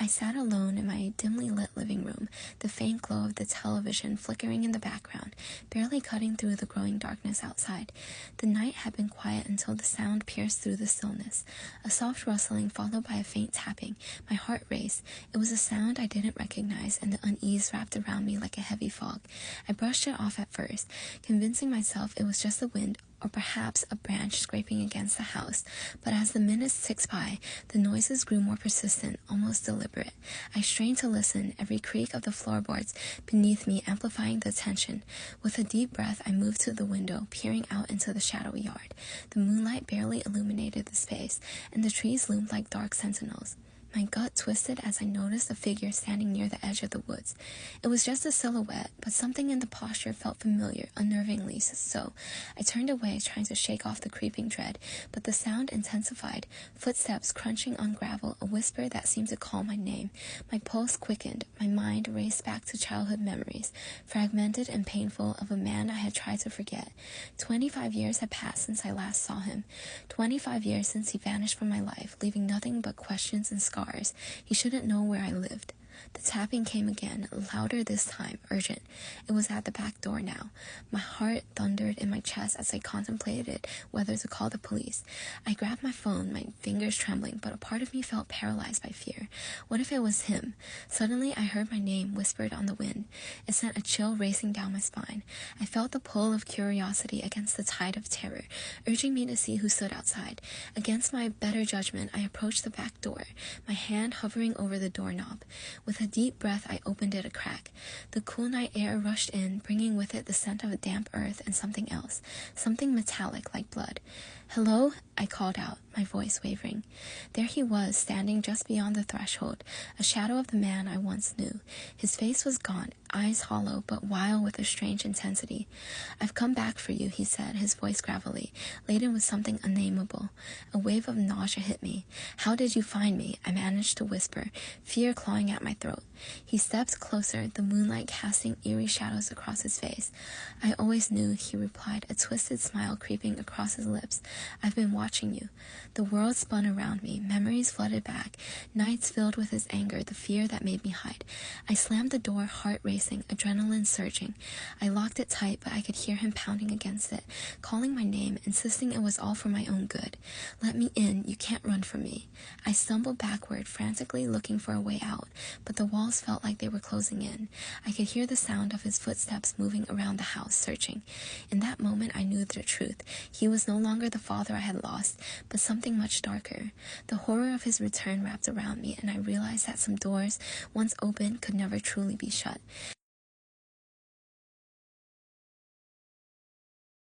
I sat alone in my dimly lit living room, the faint glow of the television flickering in the background, barely cutting through the growing darkness outside. The night had been quiet until the sound pierced through the stillness. A soft rustling followed by a faint tapping. My heart raced. It was a sound I didn't recognize, and the unease wrapped around me like a heavy fog. I brushed it off at first, convincing myself it was just the wind, or perhaps a branch scraping against the house, but as the minutes ticked by, the noises grew more persistent, almost deliberate. I strained to listen, every creak of the floorboards beneath me amplifying the tension. With a deep breath, I moved to the window, peering out into the shadowy yard. The moonlight barely illuminated the space, and the trees loomed like dark sentinels. My gut twisted as I noticed a figure standing near the edge of the woods. It was just a silhouette, but something in the posture felt familiar, unnervingly so. I turned away, trying to shake off the creeping dread, but the sound intensified. Footsteps crunching on gravel, a whisper that seemed to call my name. My pulse quickened, my mind raced back to childhood memories, fragmented and painful, of a man I had tried to forget. 25 years had passed since I last saw him. 25 years since he vanished from my life, leaving nothing but questions and scars. He shouldn't know where I lived. The tapping came again, louder this time, urgent. It was at the back door now. My heart thundered in my chest as I contemplated whether to call the police. I grabbed my phone, my fingers trembling, but a part of me felt paralyzed by fear. What if it was him? Suddenly, I heard my name whispered on the wind. It sent a chill racing down my spine. I felt the pull of curiosity against the tide of terror, urging me to see who stood outside. Against my better judgment, I approached the back door, my hand hovering over the doorknob. With a deep breath, I opened it a crack. The cool night air rushed in, bringing with it the scent of damp earth and something else, something metallic like blood. "Hello?" I called out, my voice wavering. There he was, standing just beyond the threshold, a shadow of the man I once knew. His face was gaunt, eyes hollow, but wild with a strange intensity. "I've come back for you," he said, his voice gravelly, laden with something unnameable. A wave of nausea hit me. "How did you find me?" I managed to whisper, fear clawing at my throat. He stepped closer, the moonlight casting eerie shadows across his face. "I always knew," he replied, a twisted smile creeping across his lips. "I've been watching you." The world spun around me, memories flooded back, nights filled with his anger, the fear that made me hide. I slammed the door, heart racing, adrenaline surging. I locked it tight, but I could hear him pounding against it, calling my name, insisting it was all for my own good. "Let me in, you can't run from me." I stumbled backward, frantically looking for a way out, but the walls felt like they were closing in. I could hear the sound of his footsteps moving around the house, searching. In that moment, I knew the truth. He was no longer the father I had lost, but something much darker. The horror of his return wrapped around me, and I realized that some doors, once open, could never truly be shut.